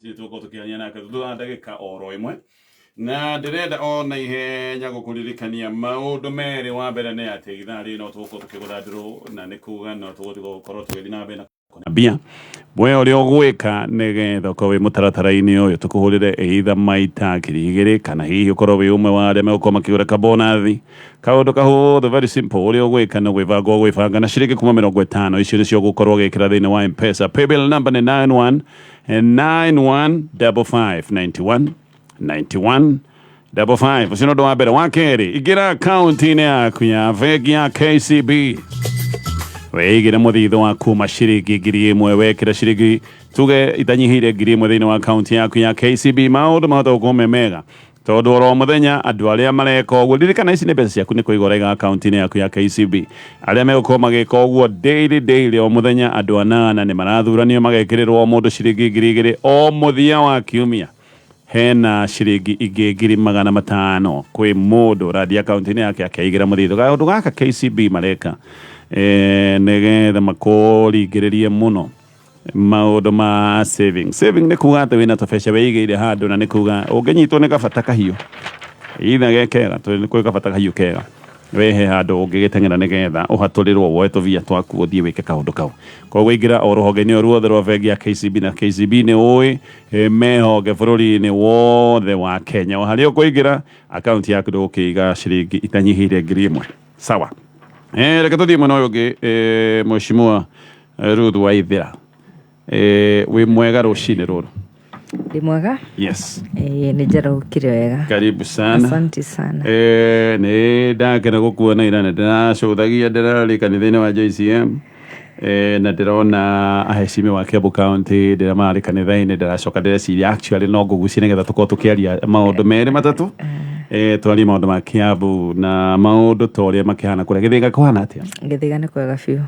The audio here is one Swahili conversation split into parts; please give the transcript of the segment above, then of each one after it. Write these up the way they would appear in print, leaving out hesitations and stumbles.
Tuko tukiania na kadhaa ndagika oro imwe na ndirenda ona ihenya gukuririkania maundu meri wa mbere ne ati ithaa rino tuko tukiguthandiro na nikuga no tugo korwo twiri na mbere na bia bwe uri ogwika nigetha ko wi mutaratara-ini uyu tukuhurire either maita kirigiri kana hihi ukorwo wi umwe wa aria megukoma makigura kabonathi kaundu kahuthu very simple uri ogwika no gwibanga na ciringi kuma 50 icio nicio gukorwo gikira thiini wa M-Pesa. Paybill number ni 915591 ucio ndu wa mbere. Wa keri igira akaunti-ini yaku ya bengi ya KCB weigire muthitho waku maciringi 1,000 wekira ciringi tuge itanyihire 1,000 thiini wa akaunti yaku ya KCB maundu mahota gukumemega tondu oro muthenya andu aria mareka uguo ririkana ici ni mbeca ciaku ni kuigorega akaunti-ini yaku ya KCB aria megukorwo magika uguo daily o muthenya andu 8 ni marathuranio magekirirwo mundu ciringi 2,000 o muthia wa kiumia hena ciringi ingi 500 kwi mundu rathi akaunti-ini yake akeigira muthitho gaundu gaka KCB mareka nigetha makuringiririe muno maundu ma saving ni kuga ati wina tubeca weigire handu na ni kuga unginyitwo ni gabata kahiu itha gekega to ni gabata kahiu kega wehe handu ungigiteng'era nigetha uhaturirwo woe tuvia twaku uthie wike kaundu kau koguo ingira o ruhonge-ini o ruothe rwa bengi ya KCB na KCB ni ui mehoge bururi-ini wothe wa Kenya o haria ukuingira akaunti yaku ndugukiiga ciringi itanyihire 1,000 sawa. Reke tuthie mwena uyu ungi Mheshimiwa Ruth Waithira wi mwega rucini ruru? Ndi mwega? Yes. Ni njara ukire wega. Karibu sana. Asante sana. Ni ndakena gukuona ira na ndinacuthagia ndirari kanitha-ini wa JCM na ndirona ahecimi wa Kiambu County ndiramari kanitha-ini ndiracoka ndireciria actually no ngugucie nigetha tukorwo tukiaria maundu meri matatu twari maundu ma Kiambu na maundu toria makihana kuria Githiga kuhana atia? Githiga ni kwega fiu.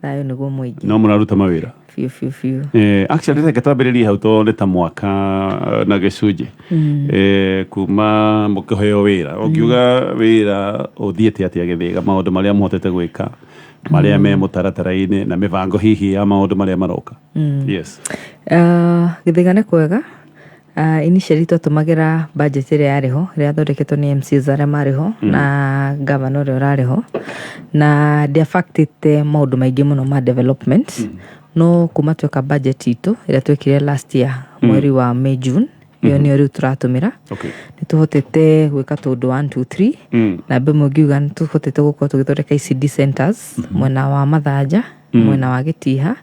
Thayo niguo muingi. No muraruta mawira? Fiu. Actually reke twambiririe hau tondu ta mwaka na gicunji kuma mukiheo wira ukiuga wira uthiete atia Githiga maundu maria muhotete gwika maria me mutaratara-ini na mibango hihi ya maundu maria maroka? Yes. Githiga ni kwega. Initially tutumagira budget iria yariho iria thondeketwo ni MCs aria mariho na ngabana uria urariho na ndiafactite maundu maingi muno ma development no kuma tweka budget itu iria twekire last year mweri wa May June iyo ni riu turatumira ni tuhotete gwika tundu 1 2 3 na bemwe ngiuga ni tuhotete gukorwo tugithondeka ICD centers mwena wa Mathanja mwena wa Gitiha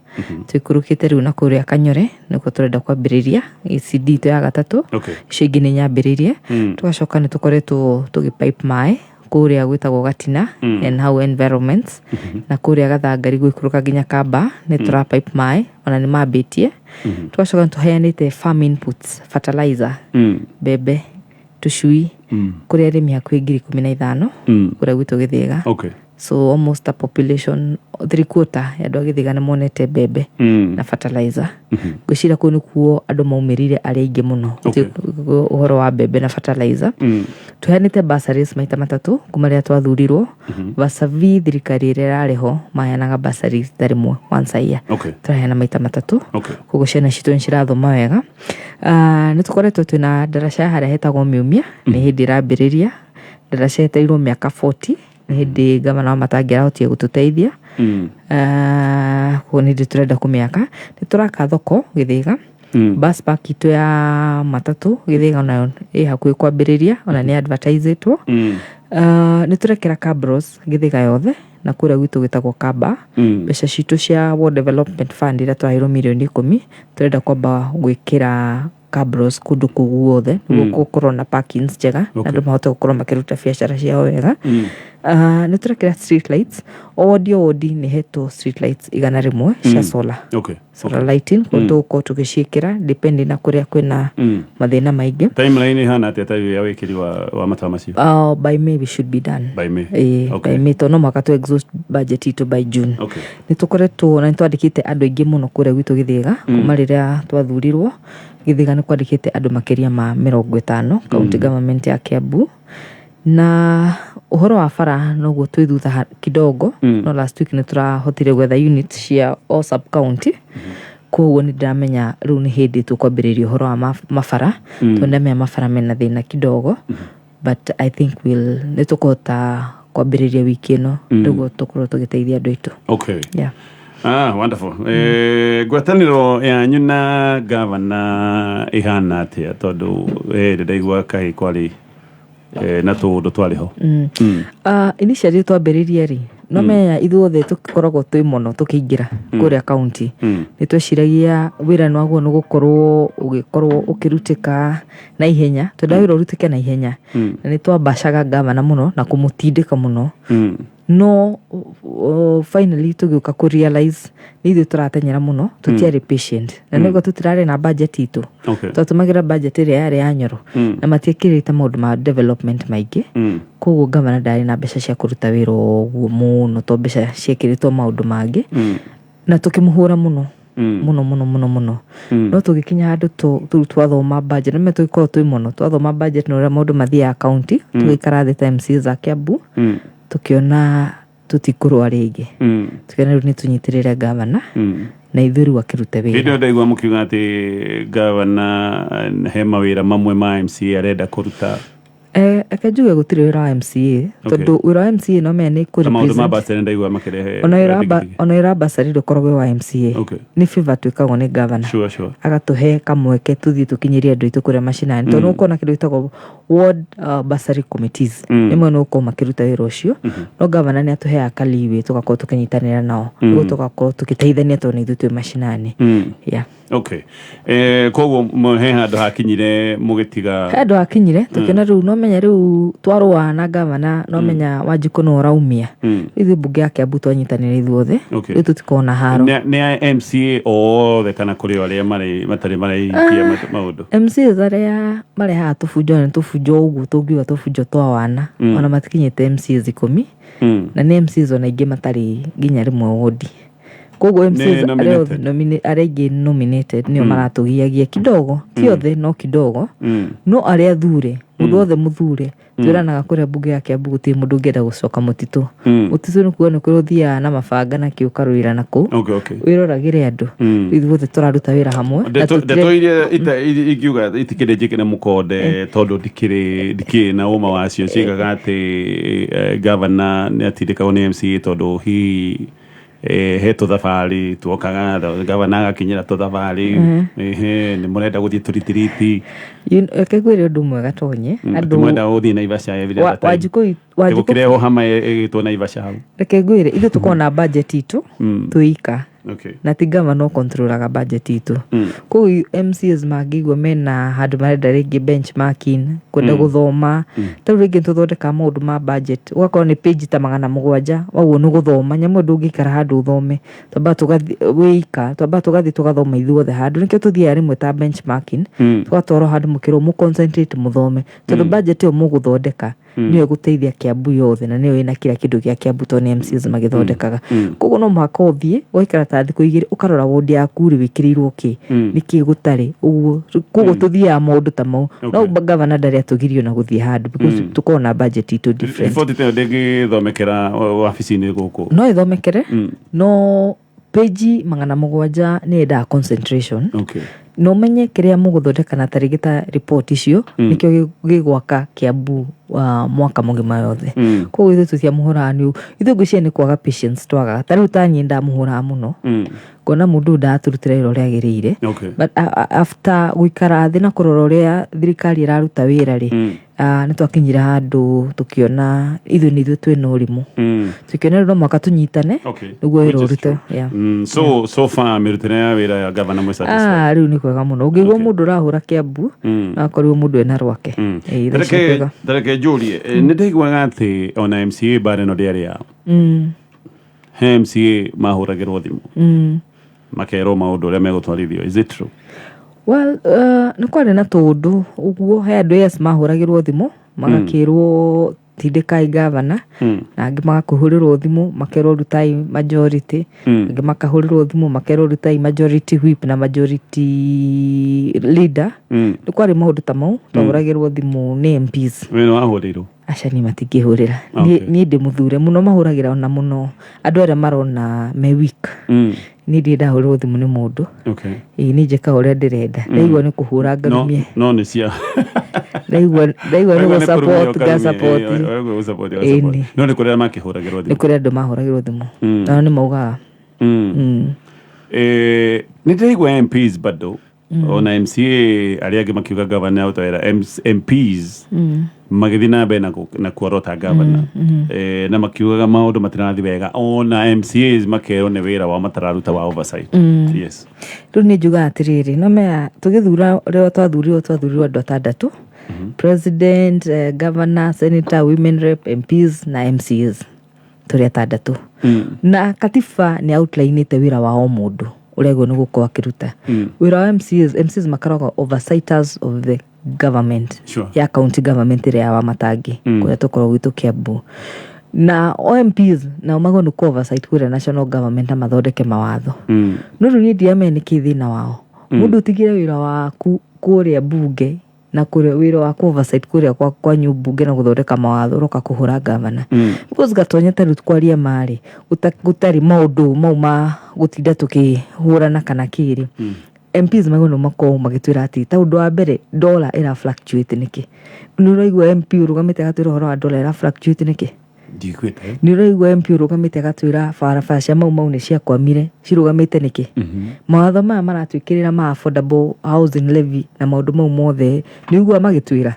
twikurukite riu na kuria Kanyore niko turenda kwambiriria ICD to ya gatatu icio ingi ni nyambiririe tugacoka ni tukoretwo tugipipe mai kuria gwitagwo Gatina and how environments na kuria Gathangari gwikuruka nginya Kamba ni tura pipe mai ona ni mabitie tugacoka tuheanite farm inputs fertilizer bebe tucui kuria arimi hakuhi 15,000 kuria gwitu Githiga. So almost a population 3/4 ya andu a Githiga ni monete bebe na fertilizer. Gwicira kuu ni kuo andu maumirire ari aingi muno uhoro wa bebe na fertilizer. Tuheanite bursaries maita matatu kuma ria twathurirwo vasavi thirikari iria rariho maheanaga bursaries rimwe once a year. Turaheana maita matatu koguo ciana citu nicirathoma wega. Ni tukoretwo twina ndaraca haria hetagwo Miumia ni hindi irambiriria ndaraca etairwo miaka 40 hindi ngabana wa Matangira hotie gututeithia ko ni turenda kumiaka ni turaka thoko Githiga bus park itu ya matatu Githiga nayo hakuhi kwambiriria ona ni advertisetwo ni turekera cabros Githiga yothe na kuria gwitu gitagwo Kamba mbeca citu cia World Development Fund ira twahirwo milioni 10 turenda kwamba gwikira cabros kundu kuguothe niguo gukorwo na parkings njega na andu mahote gukorwo makiruta biacara ciao wega. Ni turekera street lights wodi ni heto street lights 100 cia solar solar lighting kundu ko tugiciikira depending na kuria kwina mathina maingi. Timeline hana atia tayo ya wikiri wa matawa macio? By May we should be done. By May. By May to no mwaka tu exhaust budget itu by June. Ni tukoretwo na twandikite andu aingi muno kuria gwitu Githiga kuma riria twathurirwo Githiga ni kwandikite andu makiria ma 50 county government ya Kiambu na uhoro wa bara noguo twi thutha kidogo no last week ni turahotire gwetha units cia all sub county koguo nĩ ndĩramenya rĩu nĩ hĩndĩ tũkwambĩrĩria ũhoro wa mabara tondũ ndĩramenya mabara mena thĩna kidogo but I think nĩ tũkũhota kwambĩrĩria wiki ĩno nĩguo tũkorwo tũgĩteithia andũ aitũ. Okay. Yeah. Wonderful. Ngwatanĩro yanyu na gavana ihana atĩa tondũ ndaigua kaĩ kwarĩ na tũndũ twarĩ ho. Initially twambĩrĩria rĩ no menya ithuothe tũkoragwo twĩ mũno tũkĩingĩra kũrĩa kaunti nĩ tweciragia wĩra nwaguo nĩ gũkorwo ũkĩrutĩka na ihenya tondũ wĩra ũrutĩke na ihenya na nĩ twambacaga gavana mũno na kũmũtindĩka mũno no finally tũgĩũka kũ realize nĩ ithuĩ tũratenyera mũno tũtiarĩ patient na nĩguo tũtirarĩ na budget itũ twatũmagĩra budget ĩrĩa yarĩ ya Nyoro na matiĩkĩrĩte maũndũ ma development maingĩ koguo gavana ndarĩ na mbeca cia kũruta wĩra ũguo mũno to mbeca ciĩkĩrĩtwo maũndũ mangĩ na tũkĩmũhũra mũno mũno no tũgĩkinya handũ twathoma budget na tũgĩkorwo twĩ mũno twathoma budget na ũrĩa maũndũ mathiaga county tũgĩikara thĩ ta MCA za Kiambu tukiona tutikũrũa rĩngĩ tukiona rĩu nĩ tũnyitĩrĩre gavana na ithuĩ rĩu akĩruta wĩra. Hĩndĩ ndaigua mũkiuga atĩ gavana he mawĩra mamwe ma MCA arenda kũruta. Aka njuge gũtirĩ wĩra wa MCA tondũ wĩra wa MCA no menya nĩ maũndũ ma basari ndaigua makĩrehe ona wĩra wa basari ndũkoragwo wa MCA nĩ favor twĩkagwo nĩ gavana agatũhe kamweke tũthiĩ tũkinyĩrie andũ aitũ kũrĩa macinani tondũ ũkona kĩndũ gĩtagwo ward basari committees nĩmwe nĩ gũkorwo makĩruta wĩra ũcio no gavana nĩ atũheaga kaliwe tũgakorwo tũkĩnyitanĩra nao nĩguo tũgakorwo tũgĩteithania tondũ nĩ ithuĩ twĩ macinani. Okay. Koguo he handũ hakinyire mũgĩtiga handũ hakinyire tũkĩona rĩu no menya rĩu twarũa na gavana no menya Wanjikũ no ũraumia ithuĩ mbunge ya Kiambu twanyitanĩra ithuothe rĩu tũtikorwo na haro. Nĩ MCA othe kana kũrĩ arĩa matarĩ maraikia maũndũ? MCA arĩa marehaga tũbunjo nĩ tũbunjo ũguo tũngiuga tũbunjo twa wana ona matikinyĩte MCA 10 na nĩ MCA ona ingĩ matarĩ nginya rĩmwe wodi koguo MCA arĩa ingĩ nominated nĩo maratũgiagia kidogo ti othe no kidogo no arĩa thure mũndũ othe mũthure twĩranaga kũrĩa mbunge ya Kiambu gũtirĩ mũndũ ũngĩenda gũcoka mũtitũ nĩ kuo nĩ kũrĩ ũthiaga na mabanga na kĩo ũkarũĩra nakũu wĩroragĩre andũ ithuothe tũraruta wĩra hamwe. Ndeto iria ingiuga itikĩrĩ njĩkĩre mũkonde tondũ ndikĩrĩ na ũma wacio ciĩgaga atĩ gavana nĩ atindĩkagwo nĩ MCA tondũ hihi he tũthabarĩ tuokaga gavana agakinyĩra tũthabarĩ nĩ mũrenda gũthiĩ tũritiriti kĩgwĩre ũndũ mwega tonye andũ mwenda gũthiĩ Naivasha gũkĩrehwo hama ĩgĩtwo Naivasha hau. Reke ngwĩre ithuĩ tũkorwo na budget itũ twĩika na ti gavana controlaga budget itũ koguo MCAs mangĩigua mena handũ marenda rĩngĩ benchmarking kwenda gũthoma ta rĩu rĩngĩ tũthondeka maũndũ ma budget ũgakorwo nĩ page ta 700 waguo nĩ gũthoma nyamũ ndũngĩikara handũ ũthome twamba tũgathiĩ tũgathoma ithuothe handũ nĩkĩo tũthiaga rĩmwe ta benchmarking tũgatwarwo handũ mũkĩrwo mũconcentrate mũthome tondũ budget ĩyo mũgũthondeka nĩyo gũteithia Kiambu yothe na nĩyo ĩna kila kĩndũ gĩa Kiambu tondũ nĩ MCAs magĩthondekaga koguo no mũhaka ũthiĩ ũgaikara ta thikũ igĩrĩ ũkarora wodi yaku rĩ wĩkĩrĩirwo kĩ nĩkĩ gũtarĩ ũguo koguo tũthiaga maũndũ ta mau no gavana ndarĩ atũgirio na gũthiĩ handũ because tũkorwo na budget itũ different. Report ĩyo ndĩngĩthomekera wabici-inĩ gũkũ no ĩthomekere no page 700 nĩ yendaga concentration no menye kĩrĩa mũgũthondeka na tarĩngĩ ta report icio nĩkĩo gĩgwaka Kiambu mwaka mũgima yothe koguo ithuĩ tũtiamũhũraga nĩ ithuĩ ngwĩciria nĩ kwaga patience twagaga ta rĩu ta niĩ ndamũhũraga mũno kuona mũndũ ndaturutĩra wĩra ũrĩa agĩrĩire but after gũikara thĩ na kũrora ũrĩa thirikari ĩraruta wĩra rĩ nĩ twakinyire handũ tũkĩona ithuĩ nĩ ithuĩ twĩna ũrimũ tũkĩona rĩu no mwaka tũnyitane nĩguo wĩra ũrute. So far mĩrutĩre ya wĩra ya gavana mwĩ satisfied? Rĩu nĩ kwega mũno ũngĩigua mũndũ ũrahũra Kiambu na akorirwo mũndũ ena rwake. Ndareke njũrie nĩ ndaiguaga atĩ ona MCA mbarĩ no ndĩarĩ yao he MCA mahũragĩrwo thimũ makerwo maũndũ ũrĩa megũtwarithio. Is it true? Well, nĩ kwarĩ na tũndũ ũguo he andũ yes mahũragĩrwo thimũ magakĩrwo tindĩkai gavana na angĩ magakũhũrĩrwo thimũ makerwo rutai majority angĩ makahũrĩrwo thimũ makerwo rutai majority whip na majority leader nĩ kwarĩ maũndũ ta mau twahũragĩrwo thimũ nĩ MPs. We nĩ wahũrĩirwo? Aca niĩ matingĩhũrĩra niĩ ndĩ mũthure mũno mahũragĩra ona mũno andũ arĩa marona me weak ni ndenda hurwo thimu ni mundu okay ni njeka uria ndirenda ndaigua ni kuhura ngarumie no ni cia ndaigua ni go support no ni kuria makihuragirwo thimu ni kuria andu mahuragirwo thimu na ni maugaga ni ndaigua MPs bado ona MCA aria angi makiuga gavana utawira MPs magithii na mbere na kuorota gavana na makiugaga maundu matirathi wega ona MCAs makero ni wira wa matararuta wa oversight yes riu ni njuga atiriri no mea tugithura rio twathurirwo andu atandatu president governor senator women rep MPs na MCAs turi atandatu na katiba ni outline-ite wira wa o mundu urego ni gukorwo akiruta wira wa MCs makaragwo oversights of the government ya county government iria wa matangi kuria tukorwo gwitu Kiambu na MPs na mago ni oversight kuria national government mathondeke mawatho no riu ni ndiame ni kithina wao mundu tigire wira waku kuria bunge na kuria wira wa oversight kuria kwa nyubunge na guthondeka mawatho roka kuhura gavana because gatonya taru kwaria mari gutari maundu mauma gutinda tukihurana kana kiri MPs magono mako magitwira ati ta undu wa mbere dollar ira fluctuate niki nuraigwa MP urugamite gatwira horo wa dollar ira fluctuate niki ndikwite nuraigwa MP urugamite gatwira barabara cia mau ni cia kwamire cirugamite niki mawatho maya maratwikirira ma affordable housing levy na maundu mau mothe niguo magitwira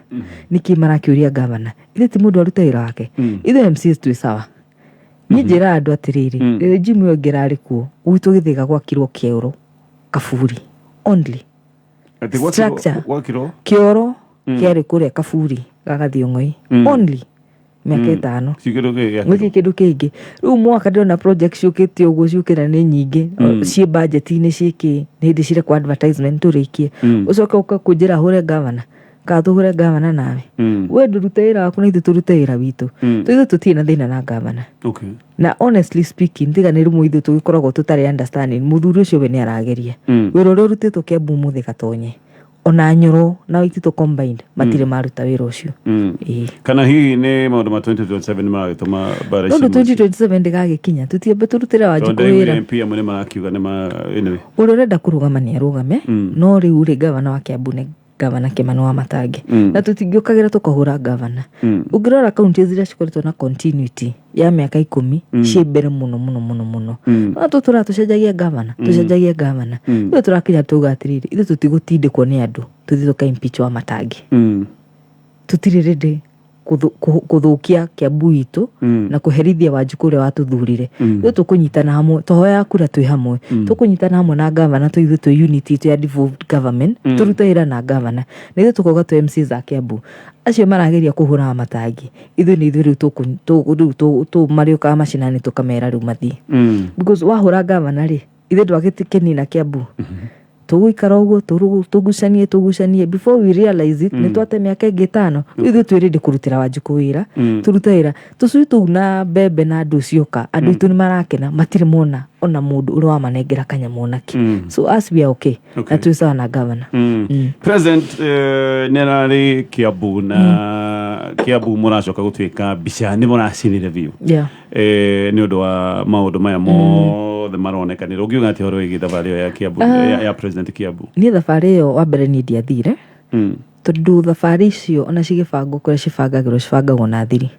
niki marakiuria gavana ile ti mundu aruta wira wake ithe MCs twi sawa ni njira andu atiriri regime yo ngirari kuo gwitu githiga gwakirwo kioro Kaburi only structure kioro kiari kuria Kaburi gagathio ngoi only miaka 5 ngiki kindu kingi riu mwaka ndona project ciukite uguo ciukira ni nyingi cie budget ni ciiki ni hindi cire kwa advertisement turikie ucoke ukakujira hure gavana kathuhure gavana nawe we ndurutira waku na ithu turutira witu ithu tutina thina na gavana okay na honestly speaking tiga ni rumu ithu tugikoragwo tutari understanding muthuri ucio we ni arageria wira uria urutitwo Kiambu muthe gatonye ona Nyoro na Waititu combined matire maruta wira ucio kana hii ni maundu ma 2027 maragituma bara ici 2027 ndigagikinya tutiambe turutira Wanjiku wira MP amwe ni marakiuga ni ma anyway uria urenda kurugama ni arugame no riu ri gavana wa Kiambu ni gavana Kimani wa Matangi na tutingiukagira tukahura gavana ungirora county zira cikoretwo na continuity ya miaka 10 cimbere muno na tutura tucenjagia gavana iyo turakinya tuga atiriri ithu tutigutindikwo ni andu tuthi tuka impeach wa Matangi tutiririnde kuthukia Kiambu itu na kuherithia Wanjiku uria watuthurire iyo tukunyitana hamwe tohoya kura twi hamwe tukunyitana hamwe na gavana tuithu tu unity tu ya devolved government turutaira na gavana na iyo tukoga tu MCs za Kiambu acio marageria kuhura Matangi ithu ni ithu tu mario ka macinani tukamera riu mathi because wahura gavana ri ithu ndwagitikeni na Kiambu tuguikara uguo tugucanie before we realize it ni twate miaka 5 ithu twirinde kurutira Wanjiku wira turutaira tucui tu na bebe na andu cioka andu itu ni marakena matire mona ona mundu uri wa manengera kanyamu naki so as we are okay na tuisa na governor president nerari Kiambu na Kiambu muracoka gutwika bica ni muracinire view ni undu wa maundu maya mothe maronekanira ungiuga ati horo igi thabari ya Kiambu ya president Kiambu ni thabari yo wa mbere ni ndiathire tondu thabari icio ona cigibangwo kuria cibangagwo na thiri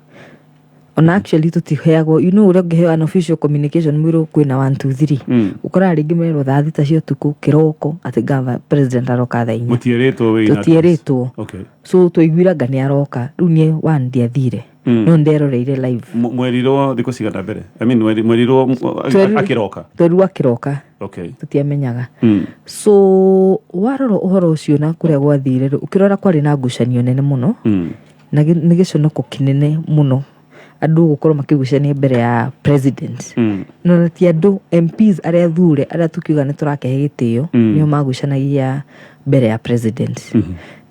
ona actually tutiheagwo uria ngiheo an official communication mwiro kwina 1 2 3 ukora ringi mero thaa thita cia tuku kiroko ati gava president aroka thaa 4 mutieretwo okay so tuiguira ngani aroka riu nie wandi athire no nderoreire live mweriro thiko cigana mbere I mean mweriro akiroka okay tutiamenyaga so waroro uhoro ucio na kuria gwathire ukirora kwari na ngucanio nene muno na ni giconoko kinene muno andu gukorwo makigucania mbere ya president no ti andu MPs aria thure aria tukiuga ni turakehe gitio nio magucanagia mbere ya president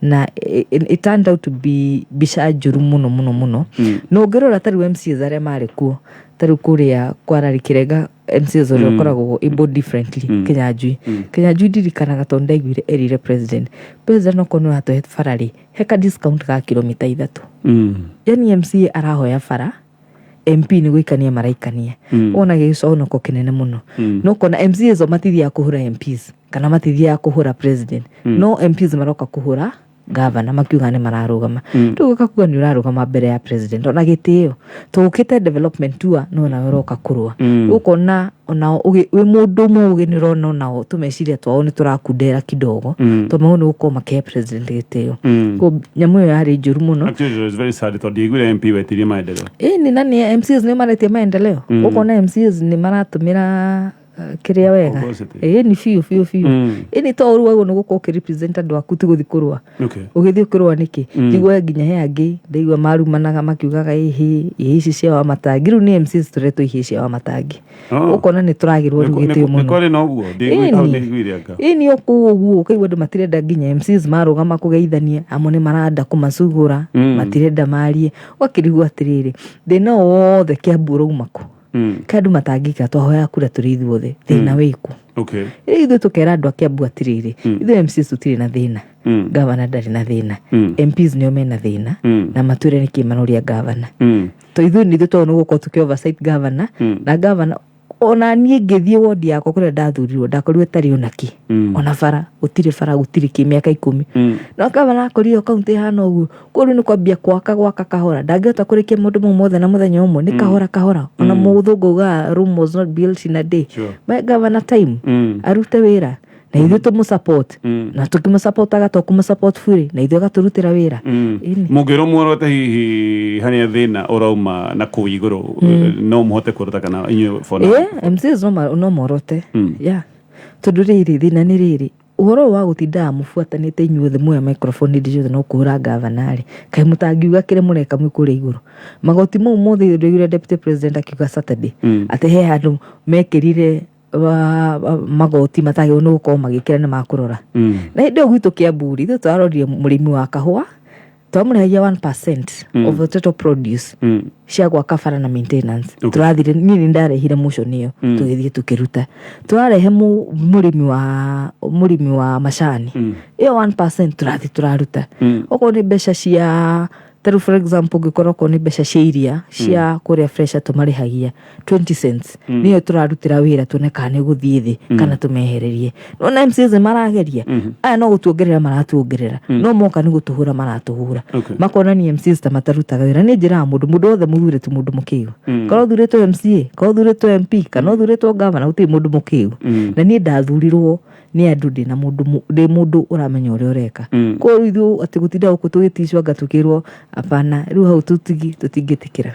na it turned out to be bica njuru muno no ngirora tari MCs aria mari kuo tari kuria kwarari kirega MCs aria koragwo able differently Kinyanjui ndirikanaga tondu ndaiguire erire president no kono hatohe farari heka discount ka kilomita 3 yani MCA arahoya fara MP ni gwikania maraikania ona gico no ko kinene muno no kona MCAs o matithia kuhura MPs kana matithia kuhura president no MPs maroka kuhura gavana makiuga ne mararugama tugoka kuga ni urarugama mbere ya president ona gitio tukite development tour no na uroka kurwa ukona ona we mundu muge ni rona na tumeciria twao ni turakundera kidogo to mauna uko make president gitio ko nyamu yo yari njuru muno. Actually it's very sad to digure MP wetirie maendeleo ni nani MCs ni maretie maendeleo ukona MCs ni maratumira kiria wega ni fiu ni to ruwa no guko represent andu aku ti guthi kurwa ugithio kurwa niki ndigwa nginya he angi ndigwa maru managa makiugaga ici cia wa matangi ru ni MCs tureto ici cia wa matangi ukona ni turagirwo rugitio muno nikore no guo ndigwire anga ni okuguo kaigwa ndu matirenda nginya MCs marugama kugeithania amone maranda kumacugura matirenda marie wakirigwa atiriri thina wothe kiamburo umako kandu matangika twahoya kura turi ithuothe thina wiku ithu tukera andu akiambu atiriri ithu MCs tutiri na thina gavana ndari na thina MPs nio mena thina na mature ni kimanoria gavana to ithu ni ithu no guko tuki oversight gavana na gavana ona nie ngithie wodi yako kure ndathurirwo ndakorirwe tari onaki ona bara gutiri kimiaka 10 no gavana akorio county hana uguo kuru ni kwambia gwaka kahora ndangihota kurikia mundu mumothe na muthenya umwe ni kahora ona muthungu ga room was not built in a day my governor time arute wira na ithu tumusupport na tukimusupport agatokumsupport free na ithu agaturutira wira mugiro muorote hihi hani thina urauma na kuiguru no muhote kuruta kana inyo for now MCs no muorote tondu riri thina ni riri uhoro wa gutinda mufuatanite inyuothe muya microphone ndijo no kuhura gavanari kai mutangiuga kire mureka mwikure iguru magoti mu mothe ndire deputy president akiuga Saturday ate he handu mekirire magoti matagi no gukorwo magikira ni makurora na ndio gwitu kiamburi thu twarorie murimi wa kahua twamuragia 1% of the total produce cia gwaka bara na maintenance turathire nini ndarehire muco niyo tugithie tukiruta turarehe murimi wa macani iyo 1% turathi turaruta oko ni besha cia Taru for example gikoroko ni besha cia iria cia kuria fresh tumarihagia 20 cents niyo turarutira wira tuneka ni guthie thi kana tumehererie no na MCs marageria aya no gutuongerera maratuongerera no moka ni gutuhura maratuhura makona ni MCs ta matarutaga wira ni njira mundu othe muthure tu mundu mukiu korwo thuretwo MCA korwo thuretwo MP kana thuretwo governor uti mundu mukiu na ni ndathurirwo ni andu ndina mundu uramenya uri ureka ko ithu ati gutinda uko tugitishwa gatukirwo apana riu hau tutingitikira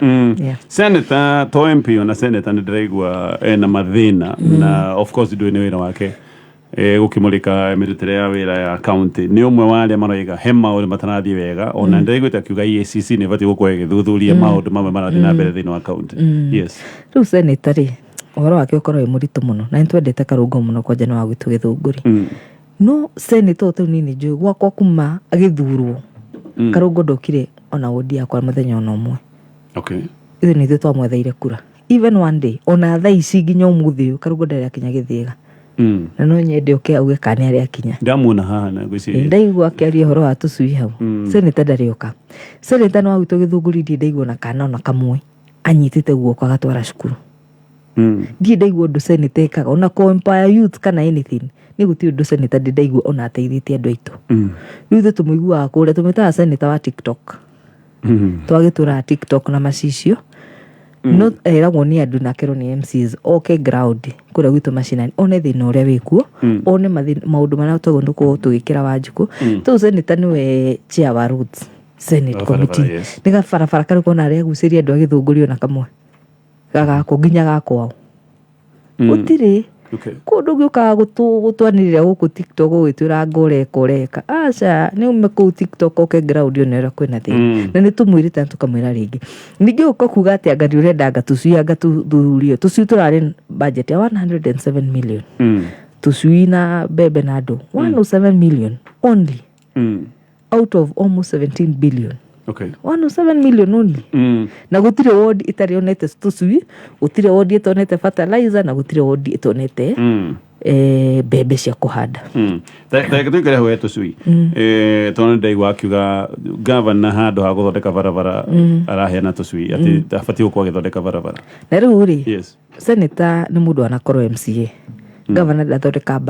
Seneta to MP na Seneta ni ndiraigua ena mathina na of course ndwene wira wake gukimulika emirutire ya wira ya county ni umwe wale maroiga hema uri matanathie wega ona ndiraigwita kiuga EACC ni bati gukwe githuthuria maundu mamwe marathi na mbere thini wa county yes riu Seneta ri uhoro wake ukorwo muritu muno na nitwendete Karung'o muno kwa jana wa gwitu githunguri no Seneta to nini njui gwakwa kuma agithurwo Karung'o ndokire ona wodi yakwa muthenya ona umwe ithu ni ithu twamwetheire kura even one day ona thaa ici nginya umuthi Karung'o ndari akinya githiga na no nyende uke auge kani ari akinya ndamuona haha na gwiciria ndaigua akiaria horo wa tucui hau Seneta ndari uka Seneta no agwitu githunguri ndaigua na kana ona kamwe anyitite guoko agatwara cukuru ndi ndaigua undu Seneta ekaga ona ko empire youth kana anything ni guti undu Seneta ndaigua ona ateithitie andu aitu riu thu tumuigua kuria tumitaga Seneta wa TikTok twagitura TikTok na macicio no eragwo ni andu na kero ni MCs okay ground kuria gwitu macinani one thina uria wikuo one maundu maria twagonduko tugikira Wanjiku tu Seneta niwe chair wa roots Senate committee niga farafara kari kona aria guciria andu agithungurio na kamwe gagako nginya gakwao utiri kundu giuka gutwanirira guku TikTok gwitwira ngoreka aca ni ume ku TikTok okay ground onera kwina thina na ni tumwirite tukamwira ringi ningi uko kuga ati anga urenda ngatucuia ngatuthurio tuciu turari budget ya 107 million tucui na bebe na andu 107 million only out of almost 17 billion Okay. 107 million only. Na gutire ward itarionete tucui, gutire ward itonete fertilizer, na gutire ward itonete bebe cia kuhanda. Tuikare ho tucui. Tona ndaigua akiuga governor handu ha guthondeka barabara araheana tucui ati abati gukorwo agithondeka barabara. Na riu ri, yes. Seneta ni mundu anakorwo MCA. Governor ndathondeka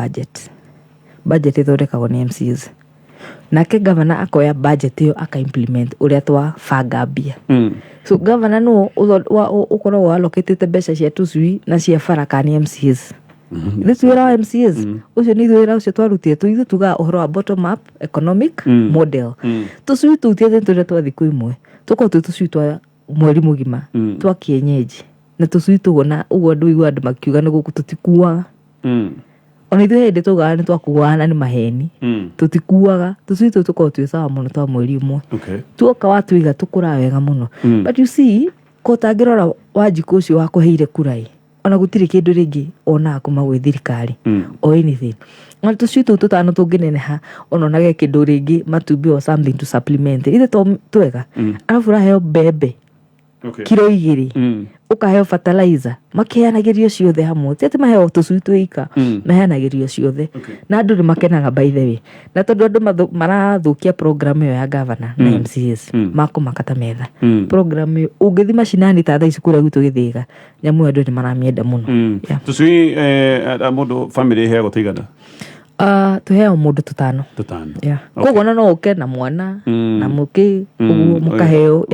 budget ithondekagwo ni MCAs. Nake governor akoya budget iyo aka implement uria twa banga mbia. So governor no ukorwo allocate mbeca cia tucui na cia baraka ni MCAs. This wira wa MCAs ucio ni wira ucio twarutire tuithu tuga uhoro wa bottom up economic model. Tucui tutie turia twa thiku imwe tuko tucui twa mweri mugima twa kienyeji na tucui tugona ugo ndu igwa andu makiuga ni guku tutikuaga. Ona ithuĩ hĩndĩ tũgaga nĩ twakuaga nĩ maheni tutikuaga tucui tũu tũkorwo twĩ sawa mũno twa mweri ũmwe tuoka watũiga tũkũra wega mũno. But you see ko tangĩrora Wanjiku ũcio wakũheire kurai ona gũtirĩ kĩndũ rĩngĩ ona kuma gwĩ thirikari o anything. Ona tucui tũu tũtano tũngĩneneha ona onage kĩndũ rĩngĩ matumbĩ or something to supplement ithe twega arabu ũraheo mbembe kilo 2 ukaheo fertilizer makianagĩrio ciothe hamwe tete maheo tucui twĩika maheanagĩrio ciothe na andũ nĩ makenaga by the way na tondũ andũ marathukia program ĩyo ya governor na MCAs makumakata metha program ĩyo ũngĩthi macinani ta thaa ici kũrĩa gwitũ Gĩthĩga nyamu andũ nĩ maramĩenda mũno. Tucui mũndũ family heagwo tũigana? Tuheo mũndũ tũtano. Koguo no ũke na mwana na mũkĩ ũguo mũkaheo.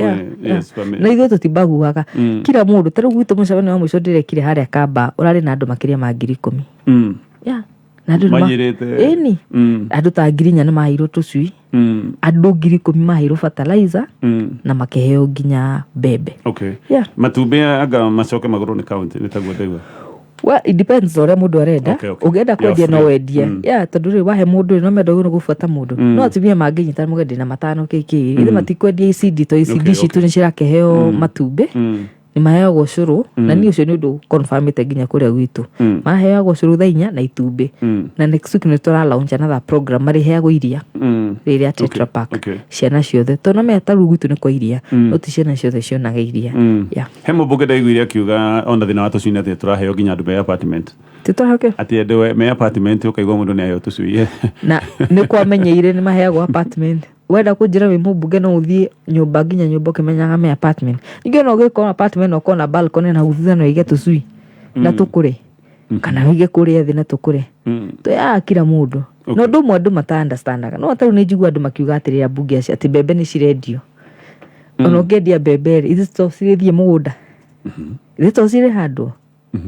Na ithuĩ tũtimbaguaga kila mũndũ tarĩu gwitũ mũcemanio wa mũico ndĩrekire harĩa Kamba ũrarĩ na andũ makĩria ma 10,000. Na andũ manyirĩte andũ ta 4,000 nĩ maheirwo tũcui, andũ 10,000 maheirwo fertilizer na makaheo nginya mbembe. Matumbĩ anga macoke magũrwo nĩ county nĩ taguo ndaigua? Well, it depends on mundu arenda. Ugenda kwendia no wendia. Tondu ri wahe mundu no mendo no gubuata mundu. No atumia manginyita mugende na 5 kiki. Ithe matikwendia ICD to ICD citu ni cirakeheo matumbe. Ni maheo ucuru na ni ucio ni undu confirmite nginya kuria gwitu. Maheo ucuru thaa 4 na itumbe. Na next week ni tora launch another program mari heagwo iria. Riria Tetra Pak. Ciana ciothe. Tona me taru gwitu ni kwa iria. No ti ciana ciothe cionaga iria. He mũmbunge ndaiguire akiuga ona thina wa tucui nĩ atĩ tũraheo nginya andũ me apartment. Tũtũraheo atĩ andũ me apartment ũkaigua mũndũ nĩ aheo tucui. Na nĩ kwamenyeire nĩ maheagwo apartment. Wenda kũnjĩra wĩ mũmbunge no ũthiĩ nyũmba nginya nyũmba ũkĩmenyaga me apartment. Ningĩ no ũgĩkorwo apartment no ũkorwo na balcony na gũthitha no ige tucui na tũkũre kana wige kũrĩa thĩ na tũkũre. Tũya kila mũndũ. No ndũ mũndũ mata understandaga. No atarũ nĩ njigua andũ makiuga atĩrĩra mbunge acio atĩ mbembe nĩ cirendio. Ona ũngĩendia mbembe ithe to cirĩthiĩ mũgũnda. Ithe to cirĩ handũ.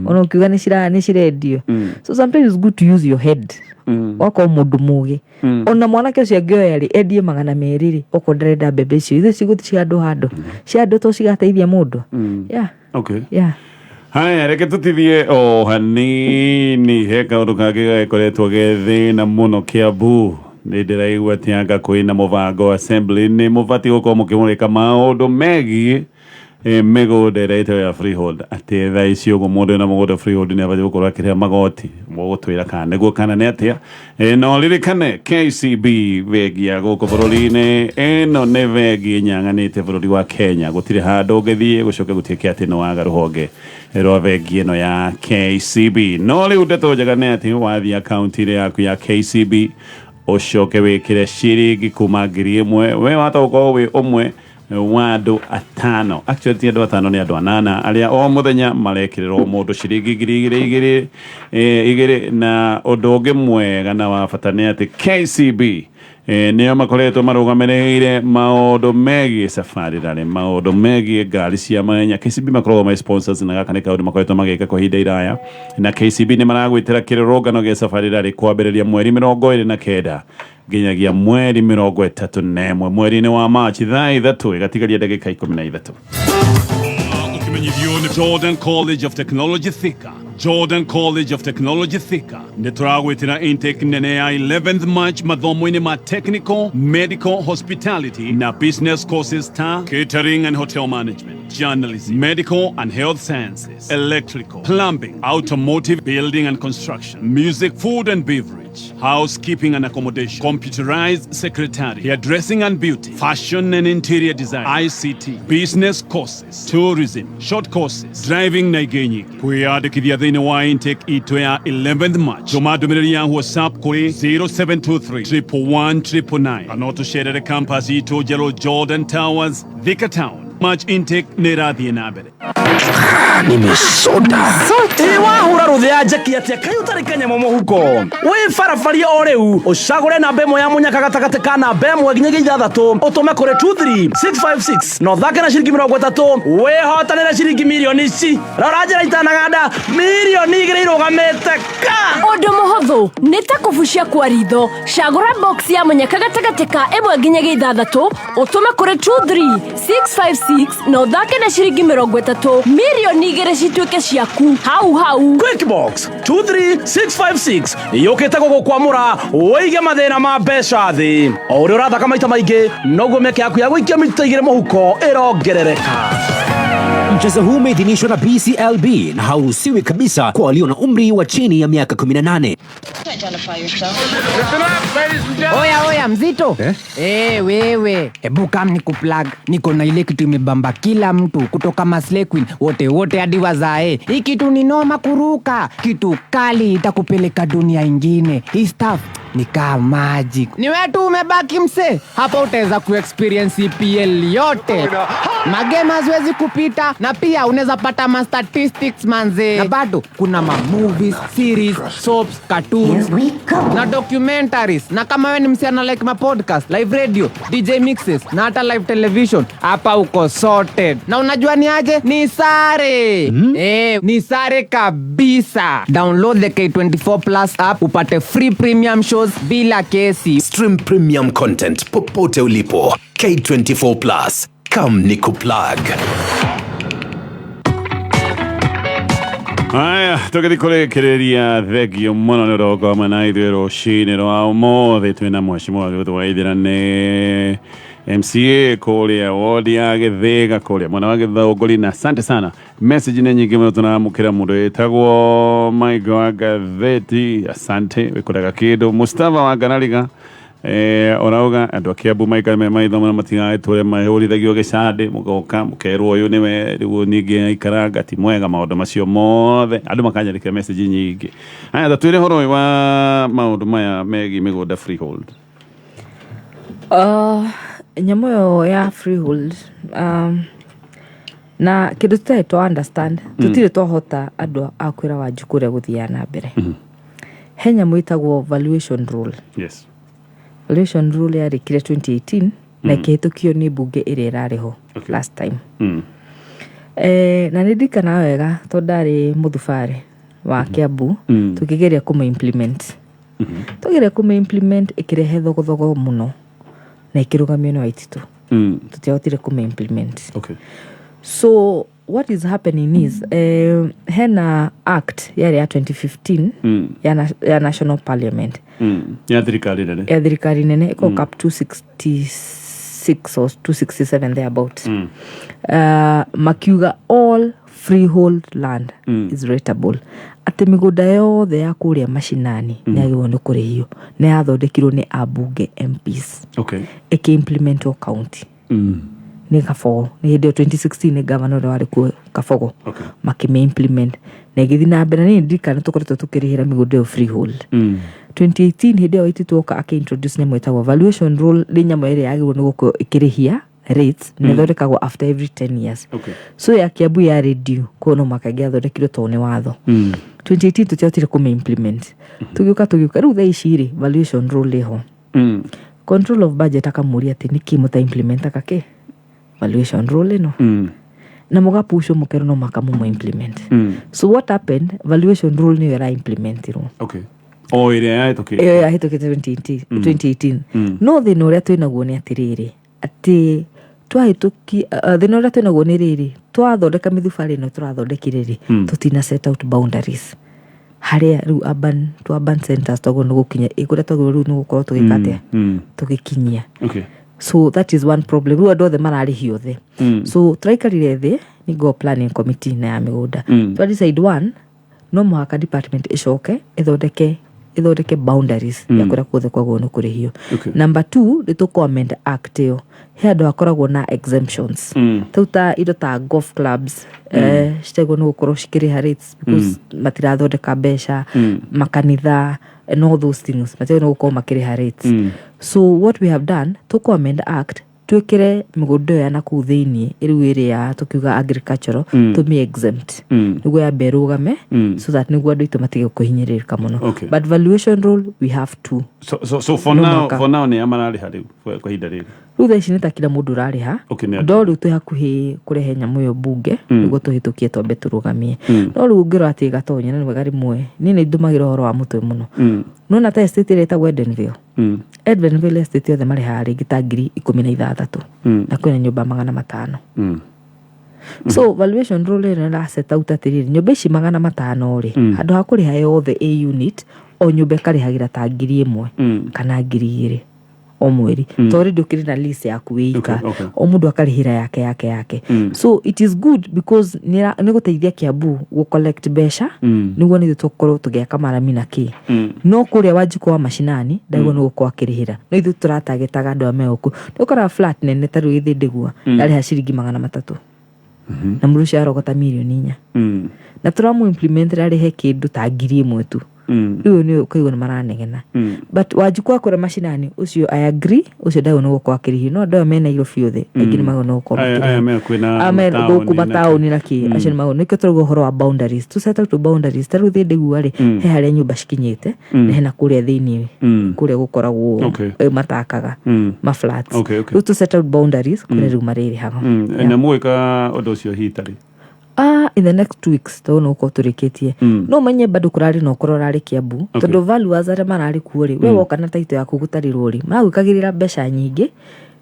Ona ukiuga ni cirendio. So sometimes it's good to use your head. Wako mundu mugi. Ona mwanake ucio angioya ri endie 200 ri oko ndarenda mbembe icio ithe ciguthi handu handu to cigateithia mundu. Haya reke tutithie o hanini he kaundu kangĩ gakoretwo gethina muno Kiambu nĩ ndĩraigua atĩ anga kwĩna mũbango assembly nĩ mũbatiĩ gũkorwo mũkĩmũrĩka maũndũ megiĩ mĩgũnda ĩrĩa ĩtagwo ya freehold atĩ thaa ici ũguo mũndũ na mũgũnda freehold nĩ abatiĩ gũkorwo akĩrĩha magoti mũgũtwĩra kana nĩguo kana nĩ atĩa no ririkane KCB bengi ya gũkũ bũrũri-inĩ ĩno nĩ bengi nyang'anĩte bũrũri wa Kenya gũtirĩ handũ ũngĩthiĩ gũcoke gũtuĩke atĩ nĩ waga rũhonge rwa bengi ĩno ya KCB no rĩu ndeto njega nĩ atĩ wathiĩ akaunti-inĩ yaku ya KCB ũcoke wĩkĩre ciringi kuma 1,000 we wahota gũkorwo wĩ ũmwe wa andũ 5 actually ti andũ 5 nĩ andũ 8 arĩa o mũthenya marekĩrĩrwo mũndũ ciringi 2,000 na ũndũ ũngĩ mwega na wa bata nĩ atĩ KCB nĩo makoretwo marũgamĩrĩire maũndũ megiĩ safari rally maũndũ megiĩ ngari cia mahenya KCB makoragwo ma sponsors na gaka nĩ kaũndũ makoretwo magĩka kwa ihinda iraya na KCB nĩ maragwĩtĩra kĩrũrũngano gĩa safari rally kwambĩrĩria mweri 29 nginyagia mweri 31 mweri-inĩ wa March thaa 3 igatigaria ndagĩka 13 ukimenyithio nĩ Jordan College of Technology Thika Jordan College of Technology Thika nĩtũragwĩtĩra intake nene ya 11th March mathomo-inĩ ma technical, medical, hospitality na business courses ta catering and hotel management, journalism, medical and health sciences, electrical, plumbing, automotive, building and construction, music, food and beverage, housekeeping and accommodation, computerized secretary, hairdressing and beauty, fashion and interior design, ICT, business courses, tourism, short courses, driving na ingĩ kwĩyandĩkithia thĩinĩ wa intake itũ ya 11th March. Tũma ndũmĩrĩri ya WhatsApp kũrĩ 0723 111 999 kana ũtũcerere campus itũ njerũ Jordan Towers, Thika Town. March intake nĩrathiĩ na mbere. Nimesoda. Wahura ruthia njeki atia kai utari kanyamo muhuko. We farafaria o riu ucagure na bemo ya munyaka gatagate kana bemo nginyagia ithathatu utume kure 23656 no thake na ciringi 30 we hotanira ciringi milioni ici rora njira itanaganda milioni igire irugamite ka undu muhuthu ni ta kubucia kwa ritho cagura box ya munyaka gatagate ka imwe nginyagia ithathatu utume kure 23656 no thake na ciringi 30 milioni igire cituike ciaku hau quick box 23656 yokete gukwamura uige mathina ma mbeca thi o uri urathaka maita maingi noguo meke yaku ya gwikia mita igire muhuko irongerereka. Mchezo huu umeidhinishwa na BCLB na hauruhusiwi kabisa kwa walio na umri wa chini ya miaka 18. Oya mzito. Wewe hebu kam nikuplug. Niko na ile kitu imebamba kila mtu kutoka Masle Queen wote hadi wazae. Hii kitu ni noma kuruka. Kitu kali itakupeleka dunia ingine. Hii stuff ni kama magic. Ni wewe tu umebaki mse. Hapa utaweza kuexperience EPL yote. Magame haziwezi kupita na pia unaweza pata ma statistics manze. Na bado kuna ma movies, series, soaps, cartoons na documentaries. Na kama wewe ni msichana like ma podcast, live radio, DJ mixes na hata live television, hapa uko sorted. Na unajua ni aje? Ni sare. Ni sare kabisa. Download the K24 Plus app upate free premium shows bila kesi. Stream premium content popote ulipo. K24 Plus. Come nikuplug. Aya, tũgĩthikũrĩkĩrĩria thegio mũno nĩ ũrogoma na ithuĩ rũcinĩ rwa ũmũthĩ twĩna mwacimwa gũtũwaithĩra nĩ MCA kũrĩa wodi ya Gĩthĩga kũrĩa mwena wa Gĩthũngũri na asante sana. Message nĩ nyingĩ mũno tũramũkĩra mũndũ wĩtagwo Mike wa Gatheti, asante wĩkũraga kĩndũ. Mustafa wa Ngarariga orauga andũ a Kiambu maikare me maitho mũno matigatũre mahũrithagio gĩcande mũgoka mũkerwo ũyũ nĩwe rĩu ningĩ ikaranga ti mwega maũndũ macio mothe andũ makanyandĩkĩra message nyingĩ. Haya tatwĩre horo wa maũndũ maya megiĩ mĩgũnda freehold. Nyamũ yo ya freehold na kĩndũ tũtarĩ twa understand tũtirĩ twahota andũ a kwĩra Wanjikũ ũrĩa gũthiaga na mbere. He nyamũ ĩtagwo valuation rule. Yes. Valuation rule yarĩkire 2018 na ĩkĩhĩtũkio nĩ mbunge ĩrĩa ĩrarĩ ho last time. Na nĩndirikana wega tondũ ndarĩ mũthubarĩ wa Kiambu tũkĩgeria kũmĩ-implement ĩkĩrehe thogothogo mũno na ĩkĩrũgamio nĩ Waititũ. Tũtiahotire kũmĩ-implement. Okay. So what is happening is hena act yarĩ ya 2015 ya National Parliament. Ya thirikari nene. Ya thirikari nene iko cap 266 or 267 thereabout. Makiuga all freehold land is rateable. Ate mĩgũnda yothe ya kũrĩa mashinani nĩ yagĩrĩirwo nĩ kũrĩhio na yathondekirwo nĩ ambunge MPs. Okay. Ĩkĩ-implementwo county. Ni Kabogo ni hĩndĩ 2016 ni governor ũrĩa warĩ kuo Kabogo makĩmĩ-implement na ĩgĩthiĩ na mbere. Nĩ ndirikana tũkoretwo tũkĩrĩhĩra mĩgũnda ĩyo freehold. 2018 hĩndĩ ĩyo Waititũ oka akĩ-introduce nyamũ ĩtagwo valuation rule. Nĩ nyamũ ĩrĩa yagĩrĩirwo nĩ gũkorwo ĩkĩrĩhia rates na ĩthondekagwo after every 10 years. So ya Kiambu yarĩ due koguo no mũhaka ĩngĩathondekirwo tondũ nĩ watho. 2018 tũtiahotire kũmĩ-implement. Tũgĩũka rĩu thaa ici rĩ valuation rule ĩho. Control of budget akamũria atĩ nĩkĩ mũta-implementaga kĩ valuation rule ĩno. Na mũgapushwo mũkerwo no mũhaka mũmũ-implement. So what happened, valuation rule nĩyo ĩra-implementirwo. Okay. Ĩrĩa yahĩtũkĩte 2018. No thĩna ũrĩa twĩnaguo nĩ atĩrĩrĩ atĩ twahituki thina uria twinaguo ni riri twathondeka mithubari ino turathondekire ri tutina set out boundaries haria riu urban centers twago no gukinya ikuria twago riu no gukorwo tugikate tugikinyia. Okay. So that is one problem. Riu andu othe marari hiothe. So turaikarire thi ni go planning committee na ya migunda. Twa decide one no muhaka department icoke ithondeke boundaries ya kuria kuothe kwago no kurihio. Number 2 ni to comment act yo he andu akoragwo na exemptions tuta indo ta golf clubs citego no gukorwo cikiriha rates because matirathondeka mbeca makanitha and all those things matego no gukorwo makiriha rates. So what we have done to comment act twikire migundo ya na ku thiini iriu iri ya tukiuga agricultural to be exempt niguo ya berugame so that niguo andu itu matige kuhinyiririka muno. But valuation rule we have to so for now ni amarari hari kwa hinda riri riu thaici nĩ ta kila mũndũ ũrarĩha ndo rĩu twĩ hakuhĩ kũrehe nyamũ ĩyo mbunge nĩguo tũhĩtũkie twambe tũrũgamie no rĩu ũngĩrora atĩ gatonya na nĩ wega rĩmwe niĩ nĩ ndũmagĩra ũhoro wa mũtwe mũno nona ta estate ĩrĩa ĩtagwo Edenville estate yothe marĩhaga rĩngĩ ta 16,000 na kwĩna nyũmba 500. So valuation rule ĩno ĩraceta out atĩrĩrĩ nyũmba ici 500 rĩ handũ ha kũrĩha yothe a unit o nyũmba ĩkarĩhagĩra ta 1,000 kana 2,000 o mweri tori ndukiri na list yaku wika o mundu akarihira yake. So it is good because ni guteithia Kiambu go collect besha niguo ni tukorwo tugiaka maramina ki no kuria wajiko wa mashinani ndaigo no gukwa kirihira no ithu turatagetaga andu ameoku tukora flat nene taru ithi ndigua ari ha ciringi 300 na murusha arogota milioni 4 na turamu implement ari he kindu ta 1,000 tu riu ni ukaigwa ni maranegena but wajiko akora mashinani ucio I agree ucio ndaigo no gukwa kirihira no ndo mena iro fiothe ingini mago no gukwa ame kwina mataoni na ki acio mago niko turugo horo wa boundaries tu set out boundaries taru thi ndigua ri he haria nyumba cikinyite na hena kuria thiini kuria gukoragwo matakaga ma flats riu tu set out boundaries kuria riu mariri hago na mweka odo cio hitari in the next 2 weeks to no ko turikitie no manye bado kurari no kororari Kiambu tondu value azare marari kuori we woka na taito yaku gutarirwo ri maragukagirira mbeca nyingi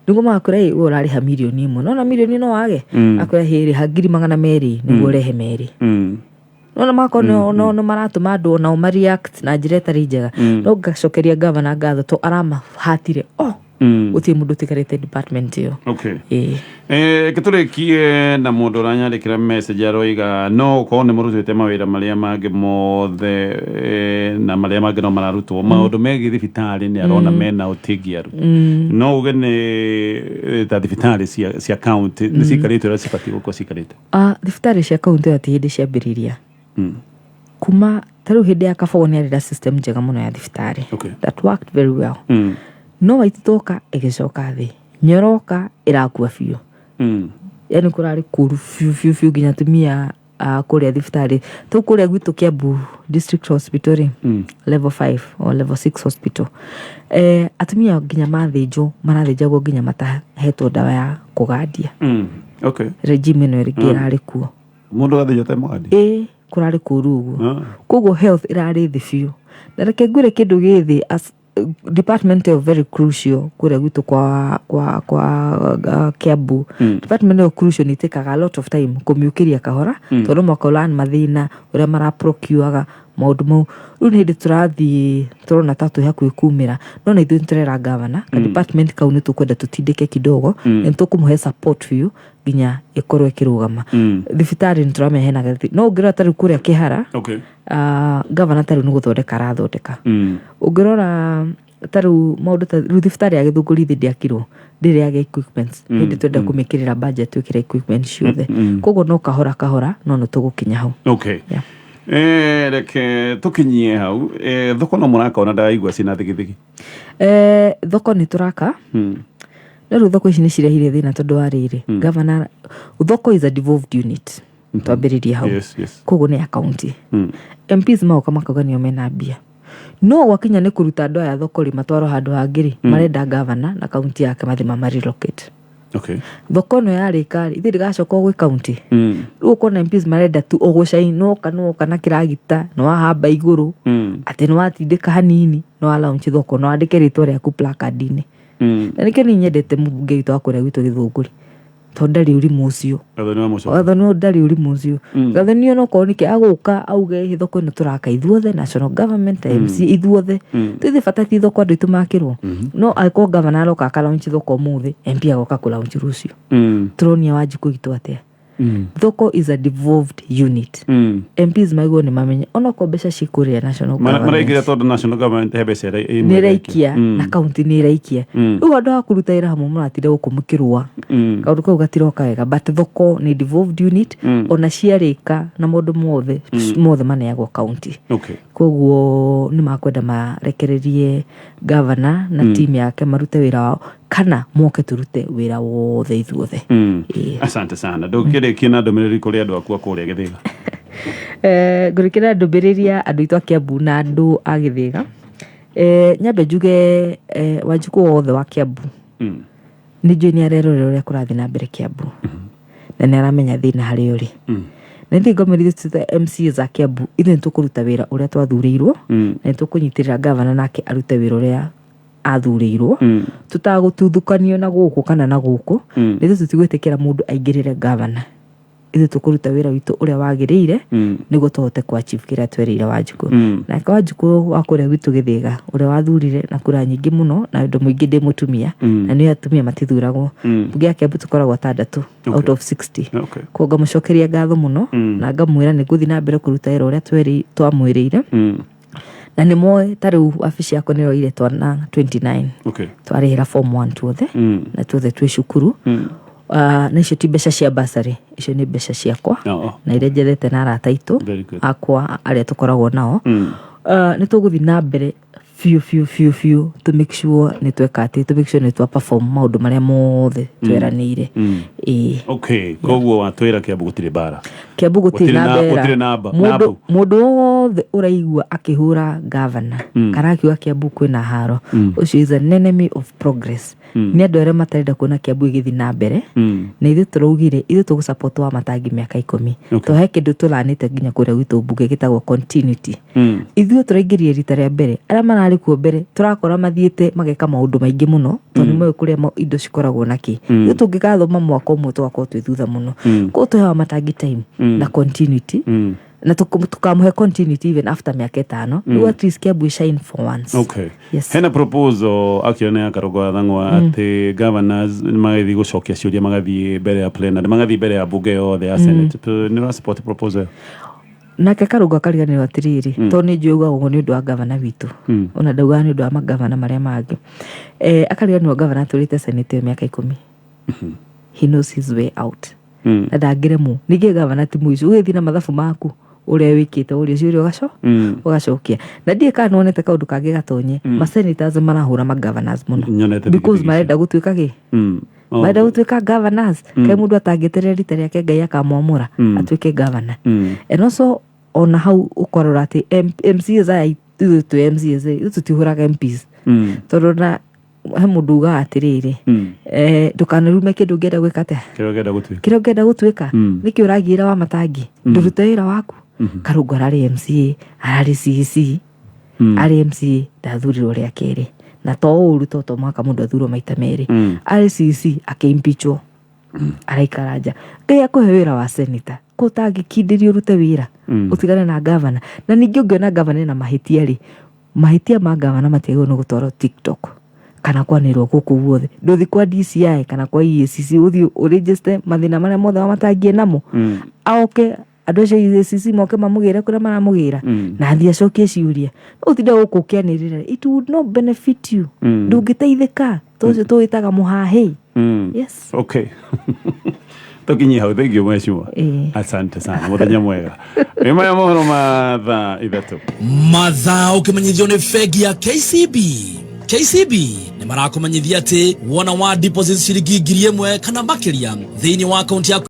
niguo makura we urari ha milioni 1 no na milioni no wage akwira hiri ha 200,000 niguo rehe meri no na mako no maratuma andu na o react na njira itari njega no gacokeria governor ngatho to arama hatire uti mundu tikarite department yo kiturikie na mundu ranyandikira message aroiga no ko ne murutite mawira maria mangi mothe na maria mangi no mararutwo maundu megi thibitari ni arona mena utigiaru no uge ni ta thibitari cia county ni cikarite ria cibati guko cikarite thibitari cia county ati hindi ciambiriria kuma taru hindi ya kaboni ari system njega muno ya thibitari that worked very well no waititoka igicoka thi nyoroka irakua biu yani kurari kuru fiu ginya tumia kuria thibitari to kuria gwitu Kiambu district hospital level 5 or level 6 hospital atumia ginya mathinjo marathinjagwo ginya matahetwo dawa ya kugadia regime no irigirari kuo mundu gathinjo te mwadi kurari kuru uguo kogo health irari thi fiu na reke ngure kindu githi as department of very crucial kuria gwitu kwa Kiambu department of crucial ni take a lot of time kumiukiria kahora tondu makolan mathina uria mara procure maundu mau riu ni turathi turona tatu haku ikumira no na ithu nturera governor ka department kau ni tukwenda tutindike kidogo ni tukumuhe support for you ginya ikorwe kirugama thibitari nturame hena gathi no ngira taru kuria kihara governor taru ni guthondeka rathondeka ungirora taru maundu ta thibitari ya Githunguri thi ndiakirwo ndiri ya equipments hindi twenda kumikirira budget twikira equipment ciothe kogo no kahora no tugukinya hau reke tukinyie hau thoko no muraka ona ndaigwa cina thigithigi thoko ni turaka no thoko ici ni cirehire thina tondu wa riri governor thoko is a devolved unit twambiriria hau kogo ni county MPs mauka makaganio mena mbia no wakinya ni kuruta ndo ya thoko ri matwaro handu hangiri marenda governor na county yake mathima mari relocate thoko no ya rikari ithi rigacoka gwi county uko na MPs marenda tu ogucai no kana kiragita no hamba iguru ati no atindika hanini no alaunchi thoko no andike ritwa ryaku placard-ini na nikio ni nyendete mbunge witu akuria gwitu Githunguri tondari uri mucio gathoni ndari uri mucio gathoni no ko nike aguka auge hithoko ni turaka ithuothe national government MC ithuothe tuthi bata ti thoko andu tumakirwo no aiko governor aroka akalaunch thoko muthi MP agoka kulaunch rucio tronia Wanjiku gitu atia thoko is a devolved unit MPs maigo ni mamenye onoko mbeca cikuria national government maraikia tondu national government hebece ni raikia na county ni raikia riu andu akuruta ira hamwe muratire gukumukirwa kaundu kau gatiroka wega but thoko ni devolved unit ona ciarika na mundu mothe maneagwo county koguo ni makwenda marekererie governor na team yake marute wira wao kana moke turute wira wothe ithuothe asante sana ndukire kina ndomereri kuri andu akwa kuria Githiga ngurikira ndumiriria andu itu Kiambu na andu a Githiga nyambe njuge Wanjiku wothe wa Kiambu ni njui ni arerorera uria kurathi na mbere Kiambu na ni aramenya thina hari uri na ndi ngomerithite MC za Kiambu ithe tukuruta wira uria twathurirwo na tukunyitirira governor nake arute wira uria athurirwo tutagututhukanio na guku kana na guku nithu tutigwitikira mundu aingirire governor ithu tukuruta wira witu uria wagiriire niguo tuhote kwa chief kiria twerire Wanjiku na kwa Wanjiku wa kuria witu Githiga uria wathurire na kura nyingi muno na ndu mwingi ndi mutumia na ni atumia matithuragwo bugia Kiambu tukoragwo 6 out of 60 ko ngamucokeria ngatho muno na ngamwira ni guthi na mbere kuruta wira uria twamwirire na ni moe tariu afisi yako niro ile twana 29 twarihira form 1 tuothe na tuothe twi cukuru na icio ti mbeca cia basari icio ni mbeca ciakwa na ile njerete na arata itu akwa aria tukoragwo nao ni tuguthi na mbere few to make sure ni twekate to make sure ni twa perform maundu maria mothe tweranire koguo watwira Kiambu gutire bara Kiambu gutire namba mundu wothe uraigua akihura governor kana akiuga Kiambu kwina haro ucio is an enemy of progress ni andu aria matarenda kuona Kiambu igithi na mbere na ithu turaugire ithu tugusupport wa matangi miaka 10 to he kindu tulanite nginya kuria gwitu mbuge gitagwo continuity ithu turaingirie rita ria mbere aria marari kuo mbere turakora mathiete mageka maundu maingi muno tondu mwe kuria indo cikoragwo naki ithu tungigathoma mwaka umwe twakwo twithutha muno ko tuhewa matangi time na continuity na tukamuhe continuity even after miaka 5 you at least Kiambu shine for once hena proposal akione Karung'o Thangwa ati governors magathi gucokia ciuria magathi mbere ya plenary magathi mbere ya bunge yothe ya senate ni support proposal na Karung'o akariganirwo atiriri to ni njuga ugo ni undu wa governor witu ona ndauga ni undu wa magavana maria mangi akariganirwo governor turite senate miaka 10 he knows his way out na ndangiremu ninge governor ti muico ugithi na mathabu maku uria wikite uria ciuria ugacokia na ndie kana onete kaundu kangi gatonye ma senators marahura ma governors muno because marenda gutuika gi marenda gutuika governors kai mundu atangiterera rita riake Ngai akamwamura atuike governor and also ona hau ukorora ati MCAs ithu tu MCAs ithu tihuraga MPs tondu na he mundu uga atiriri ndukanarume kindu ngenda gwika ate kiro ngenda gutuika niki uragira wa matangi ndurute wira waku Karung'o arari MCA arari CC ari MCA ndathurirwo ria keri na to uru to mwaka mundu athurwo maita meri ari CC akiimpichwo araikaranja Ngai akuhe wira wa senator ko tangikindirio rute wira utigane na governor na ningi ungiona governor na mahitia ri mahitia ma governor matiagwo no gutwaro TikTok kana kwanirwo guku guothe nduthi kwa DCI kana kwa EACC uthi uregister mathina maria mothe matangie namo aoke andu acio EACC moke mamugire kuria maramugira na athia cokie ciuria utinda guku kianirira it would not benefit you ndungiteithika tocio tuitaga muhahi yes tukinyi hau thank you mheshimiwa asante sana muthenya mwega ema ya mohoro ma thaa 3 mathaa ukimenyithio ni fegi ya KCB ni marakumanyithia ati wona wa deposit ciringi 1000 kana makiria thiini wa account yaku